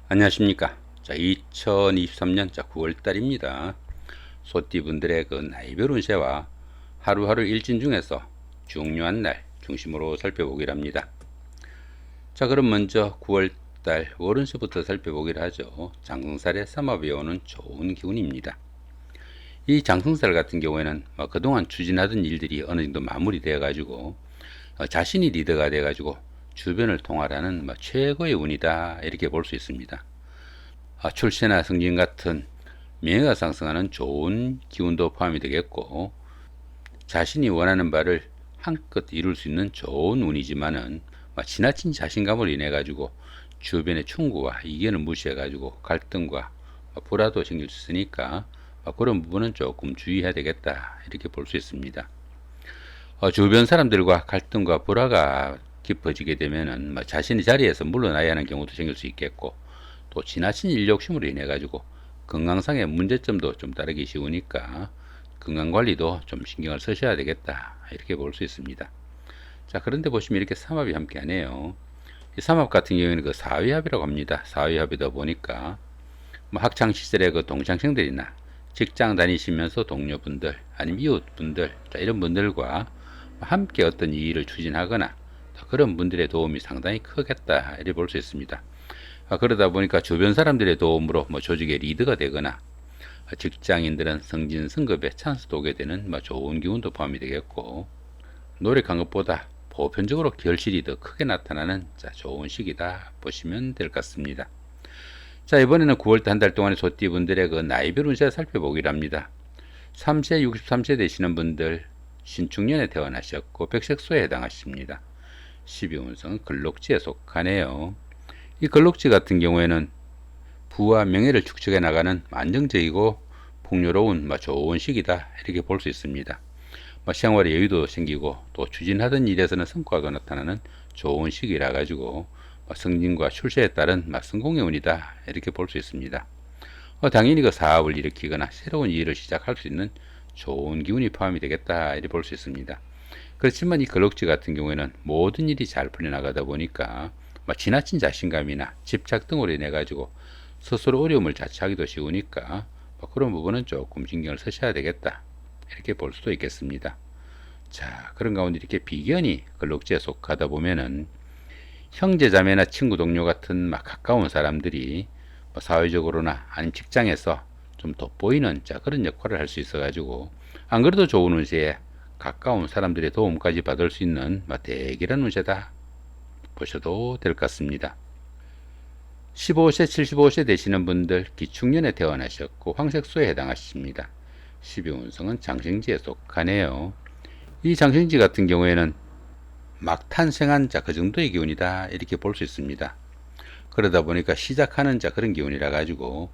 안녕하십니까. 자, 2023년 9월달입니다. 소띠분들의 그 나이별 운세와 하루하루 일진 중에서 중요한 날 중심으로 살펴보기를 합니다. 자, 그럼 먼저 9월달 월운세부터 살펴보기를 하죠. 장생살의 삼합이 오는 좋은 기운입니다. 이 장생살 같은 경우에는 그동안 추진하던 일들이 어느 정도 마무리되어 가지고 자신이 리더가 돼 가지고 주변을 통할하는 최고의 운이다, 이렇게 볼 수 있습니다. 출세나 승진 같은 명예가 상승하는 좋은 기운도 포함이 되겠고, 자신이 원하는 바를 한껏 이룰 수 있는 좋은 운이지만은 지나친 자신감을 인해 가지고 주변의 충고와 이견을 무시해 가지고 갈등과 불화도 생길 수 있으니까 그런 부분은 조금 주의해야 되겠다, 이렇게 볼 수 있습니다. 주변 사람들과 갈등과 불화가 깊어지게 되면은 자신의 자리에서 물러나야 하는 경우도 생길 수 있겠고, 또 지나친 일 욕심으로 인해 가지고 건강상의 문제점도 좀 따르기 쉬우니까 건강관리도 좀 신경을 쓰셔야 되겠다, 이렇게 볼 수 있습니다. 자, 그런데 보시면 이렇게 삼합이 함께 하네요. 이 삼합 같은 경우에는 그 사위합이라고 합니다. 사위합이다 보니까 학창 시절에 그 동창생들이나 직장 다니시면서 동료분들 아니면 이웃분들, 이런 분들과 함께 어떤 일을 추진하거나 그런 분들의 도움이 상당히 크겠다, 이렇게 볼 수 있습니다. 그러다 보니까 주변 사람들의 도움으로 조직의 리더가 되거나 직장인들은 승진 승급에 찬스도 오게 되는 좋은 기운도 포함이 되겠고, 노력한 것보다 보편적으로 결실이 더 크게 나타나는 좋은 시기다 보시면 될 것 같습니다. 자, 이번에는 9월달 한 달 동안의 소띠분들의 그 나이별 운세 살펴보기로 합니다. 3세 63세 되시는 분들 신축년에 태어나셨고 백색소에 해당하십니다. 12운성은 근록지에 속하네요. 이 근록지 같은 경우에는 부와 명예를 축적해 나가는 안정적이고 풍요로운 좋은 시기다, 이렇게 볼 수 있습니다. 생활에 여유도 생기고 또 추진하던 일에서는 성과가 나타나는 좋은 시기라 가지고 승진과 출세에 따른 성공의 운이다, 이렇게 볼 수 있습니다. 당연히 그 사업을 일으키거나 새로운 일을 시작할 수 있는 좋은 기운이 포함이 되겠다, 이렇게 볼 수 있습니다. 그렇지만 이 근록지 같은 경우에는 모든 일이 잘 풀려나가다 보니까 지나친 자신감이나 집착 등으로 인해 가지고 스스로 어려움을 자초하기도 쉬우니까 그런 부분은 조금 신경을 쓰셔야 되겠다, 이렇게 볼 수도 있겠습니다. 자, 그런 가운데 이렇게 비견이 근록지에 속하다 보면은 형제 자매나 친구 동료 같은 가까운 사람들이 사회적으로나 아니면 직장에서 좀 돋보이는 그런 역할을 할 수 있어 가지고 안 그래도 좋은 운세에 가까운 사람들의 도움까지 받을 수 있는 대기란 운세다 보셔도 될 것 같습니다. 15세 75세 되시는 분들 기축년에 태어나셨고 황색소에 해당하십니다. 12운성은 장생지에 속하네요. 이 장생지 같은 경우에는 막 탄생한 그 정도의 기운이다, 이렇게 볼 수 있습니다. 그러다 보니까 시작하는 그런 기운이라 가지고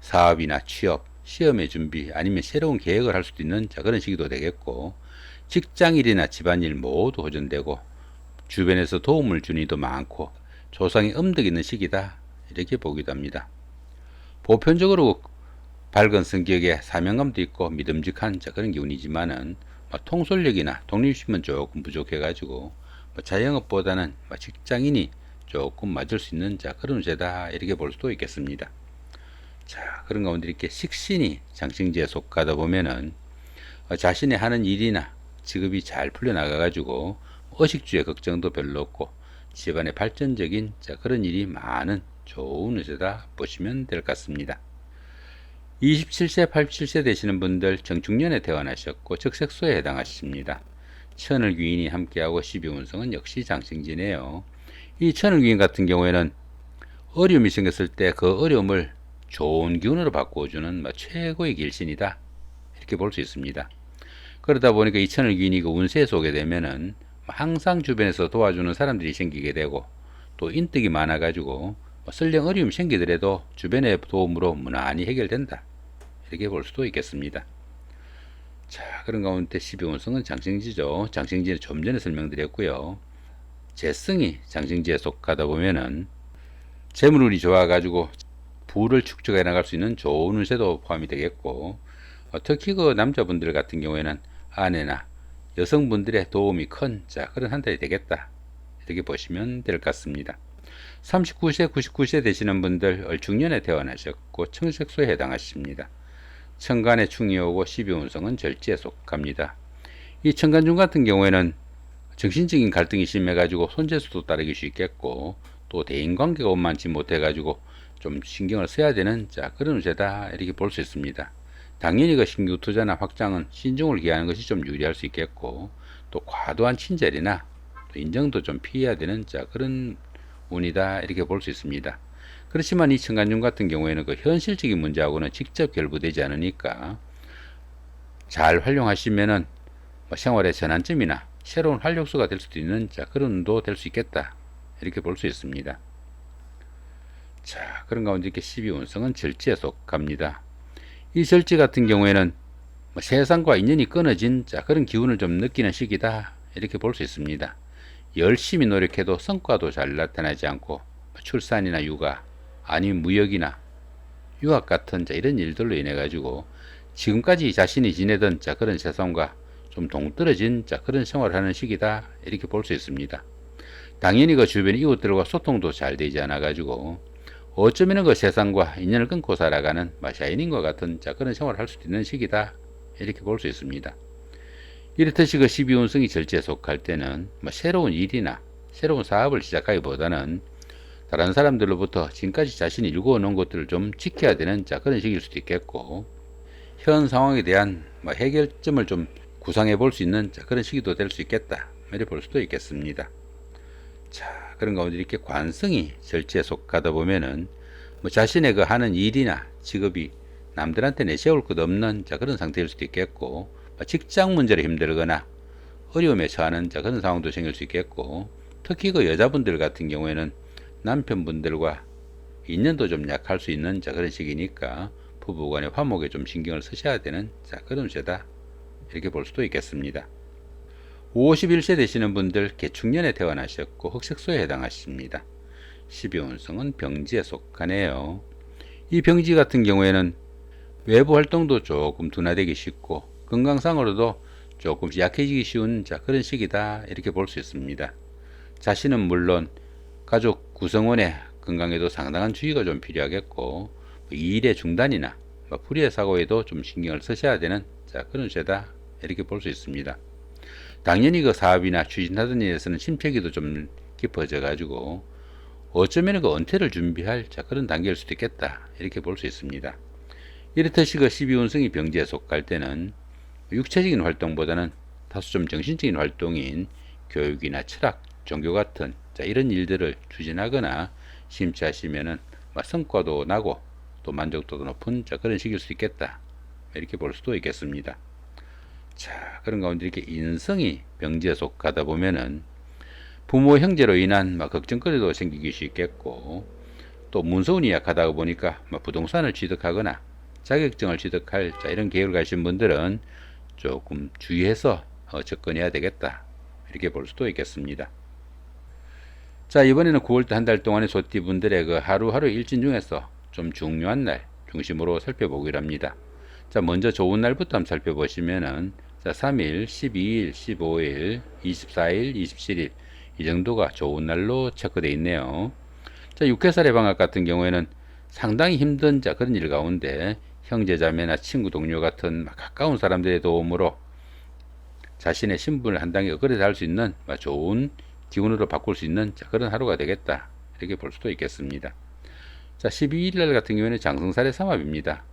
사업이나 취업, 시험의 준비 아니면 새로운 계획을 할 수도 있는 그런 시기도 되겠고, 직장일이나 집안일 모두 호전되고 주변에서 도움을 주는 이도 많고 조상이 음덕 있는 시기다, 이렇게 보기도 합니다. 보편적으로 밝은 성격에 사명감도 있고 믿음직한 그런 기운이지만은 통솔력이나 독립심은 조금 부족해 가지고 자영업보다는 직장인이 조금 맞을 수 있는 그런 운세다, 이렇게 볼 수도 있겠습니다. 자, 그런 가운데 이렇게 식신이 장생지에 속하다 보면은 자신의 하는 일이나 직업이 잘 풀려나가 가지고 의식주의 걱정도 별로 없고 집안의 발전적인 그런 일이 많은 좋은 운세다 보시면 될 것 같습니다. 27세 87세 되시는 분들 정축년에 태어나셨고 적색소에 해당하십니다. 천을귀인이 함께하고 12운성은 역시 장생지네요. 이 천을귀인 같은 경우에는 어려움이 생겼을 때 그 어려움을 좋은 기운으로 바꿔주는 최고의 길신이다, 이렇게 볼 수 있습니다. 그러다 보니까 이 천을귀인이 그 운세에 쏘게 되면은 항상 주변에서 도와주는 사람들이 생기게 되고 또 인덕이 많아 가지고 설령 어려움이 생기더라도 주변의 도움으로 무난히 해결된다, 이렇게 볼 수도 있겠습니다. 자, 그런 가운데 12운성은 장생지죠. 장생지는 좀 전에 설명드렸고요. 재성이 장생지에 속하다 보면은 재물운이 좋아가지고 부를 축적해 나갈 수 있는 좋은 운세도 포함이 되겠고, 특히 그 남자분들 같은 경우에는 아내나 여성분들의 도움이 큰 그런 한 달이 되겠다, 이렇게 보시면 될 것 같습니다. 39세, 99세 되시는 분들 을중년에 태어나셨고 청색소에 해당하십니다. 천간에 충이 오고 12운성은 절지에 속합니다. 이 천간중 같은 경우에는 정신적인 갈등이 심해가지고 손재수도 따르기 쉽겠고 또 대인관계가 원만치 못해가지고 좀 신경을 써야 되는 그런 운세다 이렇게 볼 수 있습니다. 당연히 그 신규 투자나 확장은 신중을 기하는 것이 좀 유리할 수 있겠고 또 과도한 친절이나 또 인정도 좀 피해야 되는 그런 운이다 이렇게 볼 수 있습니다. 그렇지만 이 천간중 같은 경우에는 그 현실적인 문제하고는 직접 결부되지 않으니까 잘 활용하시면은 생활의 전환점이나 새로운 활력소가 될 수도 있는 그런 운도 될 수 있겠다 이렇게 볼 수 있습니다. 그런 가운데 이렇게 12운성은 절지에 속합니다. 이 절지 같은 경우에는 세상과 인연이 끊어진 그런 기운을 좀 느끼는 시기다 이렇게 볼 수 있습니다. 열심히 노력해도 성과도 잘 나타나지 않고 출산이나 육아 아니면 무역이나 유학 같은 이런 일들로 인해 가지고 지금까지 자신이 지내던 그런 세상과 좀 동떨어진 그런 생활을 하는 시기다 이렇게 볼 수 있습니다. 당연히 그 주변 이웃들과 소통도 잘 되지 않아 가지고 어쩌면 그 세상과 인연을 끊고 살아가는 샤이닝과 같은 그런 생활을 할 수도 있는 시기다 이렇게 볼 수 있습니다. 이렇듯이 그 12운성이 절지에 속할 때는 새로운 일이나 새로운 사업을 시작하기보다는 다른 사람들로부터 지금까지 자신이 일구어 놓은 것들을 좀 지켜야 되는 그런 시기일 수도 있겠고 현 상황에 대한 해결점을 좀 구상해 볼 수 있는 그런 시기도 될 수 있겠다 이렇게 볼 수도 있겠습니다. 그런 가운데 이렇게 관성이 절지에 속하다 보면은 자신의 그 하는 일이나 직업이 남들한테 내세울 것 없는 그런 상태일 수도 있겠고 직장 문제로 힘들거나 어려움에 처하는 그런 상황도 생길 수 있겠고 특히 그 여자분들 같은 경우에는 남편분들과 인연도 좀 약할 수 있는 그런 시기니까 부부간의 화목에 좀 신경을 쓰셔야 되는 그런 운세다 이렇게 볼 수도 있겠습니다. 51세 되시는 분들 개축년에 태어나셨고 흑색소에 해당하십니다. 12운성은 병지에 속하네요. 이 병지 같은 경우에는 외부 활동도 조금 둔화되기 쉽고 건강상으로도 조금 약해지기 쉬운 그런 시기다 이렇게 볼 수 있습니다. 자신은 물론 가족 구성원의 건강에도 상당한 주의가 좀 필요하겠고 일의 중단이나 불의의 사고에도 좀 신경을 쓰셔야 되는 그런 세다 이렇게 볼 수 있습니다. 당연히 그 사업이나 추진하던 일에서는 심폐기도 좀 깊어져 가지고 어쩌면 그 은퇴를 준비할 그런 단계일 수도 있겠다 이렇게 볼 수 있습니다. 이렇듯이 그 12운성이 병지에 속할 때는 육체적인 활동보다는 다소 좀 정신적인 활동인 교육이나 철학, 종교 같은 이런 일들을 추진하거나 심취하시면은 성과도 나고 또 만족도도 높은 그런 시기일 수 있겠다 이렇게 볼 수도 있겠습니다. 그런 가운데 이렇게 인성이 병지에 속하다 보면은 부모 형제로 인한 걱정거리도 생기기 쉽겠고 또 문서운이 약하다 보니까 부동산을 취득하거나 자격증을 취득할 이런 계획을 가신 분들은 조금 주의해서 접근해야 되겠다 이렇게 볼 수도 있겠습니다. 이번에는 9월달 한 달 동안의 소띠분들의 그 하루하루 일진 중에서 좀 중요한 날 중심으로 살펴보기로 합니다. 먼저 좋은 날부터 한번 살펴보시면은 3일, 12일, 15일, 24일, 27일 이 정도가 좋은 날로 체크되어 있네요. 6회살의 방학 같은 경우에는 상당히 힘든 그런 일 가운데 형제자매나 친구 동료 같은 가까운 사람들의 도움으로 자신의 신분을 한 단계 업그레이드 할 수 있는 좋은 기운으로 바꿀 수 있는 그런 하루가 되겠다 이렇게 볼 수도 있겠습니다. 12일 날 같은 경우에는 장성살의 삼합입니다.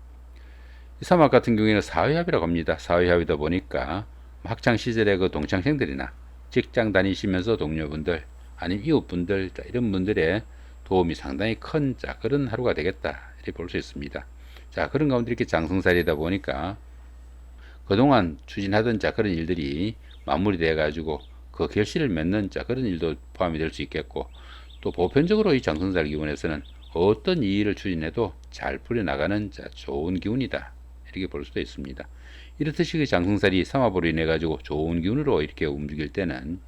이 삼합 같은 경우에는 사회합이라고 합니다. 사회합이다 보니까 학창시절의 그 동창생들이나 직장 다니시면서 동료분들 아니면 이웃분들 이런 분들의 도움이 상당히 큰 그런 하루가 되겠다 이렇게 볼 수 있습니다. 그런 가운데 이렇게 장성살이다 보니까 그동안 추진하던 그런 일들이 마무리되어 가지고 그 결실을 맺는 그런 일도 포함이 될 수 있겠고 또 보편적으로 이 장성살 기운에서는 어떤 일을 추진해도 잘 풀려나가는 좋은 기운이다 이렇게 볼 수도 있습니다. 이렇듯이 그 장성살이 삼합으로 인해 가지고 좋은 기운으로 이렇게 움직일 때는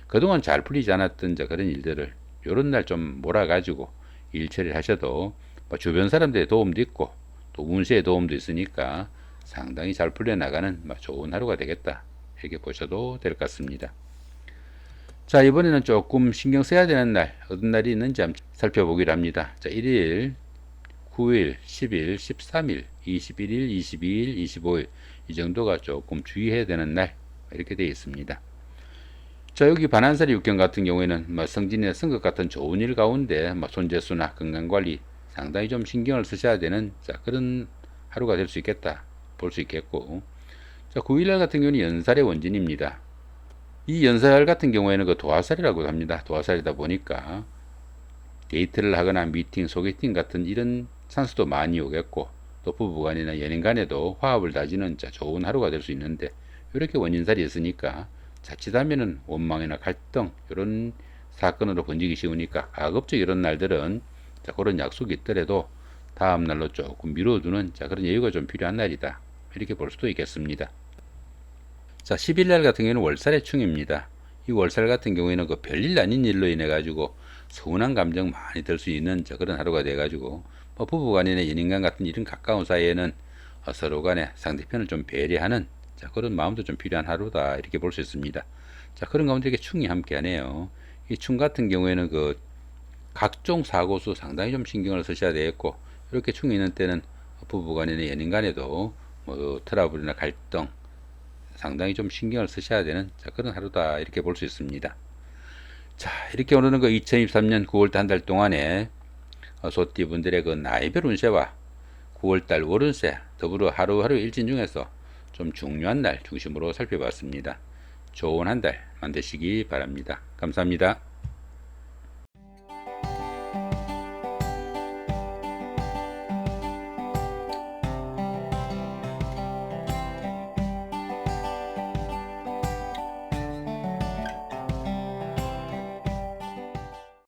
그동안 잘 풀리지 않았던 그런 일들을 요런 날 좀 몰아가지고 일 처리를 하셔도 주변 사람들의 도움도 있고 또 운세의 도움도 있으니까 상당히 잘 풀려나가는 좋은 하루가 되겠다 이렇게 보셔도 될 것 같습니다. 자, 이번에는 조금 신경 써야 되는 날, 어떤 날이 있는지 한번 살펴보기로 합니다. 자, 1일, 9일, 10일, 13일, 21일, 22일, 25일 이 정도가 조금 주의해야 되는 날 이렇게 되어 있습니다. 자, 여기 반한살이 육경 같은 경우에는 성진이나 선것 같은 좋은 일 가운데 손재수나 건강관리 상당히 좀 신경을 쓰셔야 되는 그런 하루가 될 수 있겠다 볼 수 있겠고, 자, 9일날 같은 경우는 연살의 원진입니다. 이 연살 같은 경우에는 그 도화살이라고 합니다. 도화살이다 보니까 데이트를 하거나 미팅, 소개팅 같은 이런 찬스도 많이 오겠고, 또 부부간이나 연인 간에도 화합을 다지는 좋은 하루가 될 수 있는데, 이렇게 원인살이 있으니까 자칫하면은 원망이나 갈등 이런 사건으로 번지기 쉬우니까 가급적 이런 날들은 그런 약속이 있더라도 다음 날로 조금 미뤄두는 그런 여유가 좀 필요한 날이다 이렇게 볼 수도 있겠습니다. 자, 10일날 같은 경우는 월살의 충입니다. 이 월살 같은 경우에는 그 별일 아닌 일로 인해 가지고 서운한 감정 많이 들 수 있는 그런 하루가 돼 가지고 부부간이나 연인간 같은 이런 가까운 사이에는 서로 간에 상대편을 좀 배려하는 그런 마음도 좀 필요한 하루다 이렇게 볼 수 있습니다. 자, 그런 가운데 이렇게 충이 함께 하네요. 이 충 같은 경우에는 그 각종 사고수 상당히 좀 신경을 쓰셔야 되겠고, 이렇게 충이 있는 때는 부부간이나 연인간에도 트러블이나 갈등 상당히 좀 신경을 쓰셔야 되는 그런 하루다 이렇게 볼 수 있습니다. 자, 이렇게 오늘은 그 2023년 9월달 한 달 동안에 소띠분들의 그 나이별 운세와 9월달 월운세 더불어 하루하루 일진 중에서 좀 중요한 날 중심으로 살펴봤습니다. 좋은 한 달 만드시기 바랍니다. 감사합니다.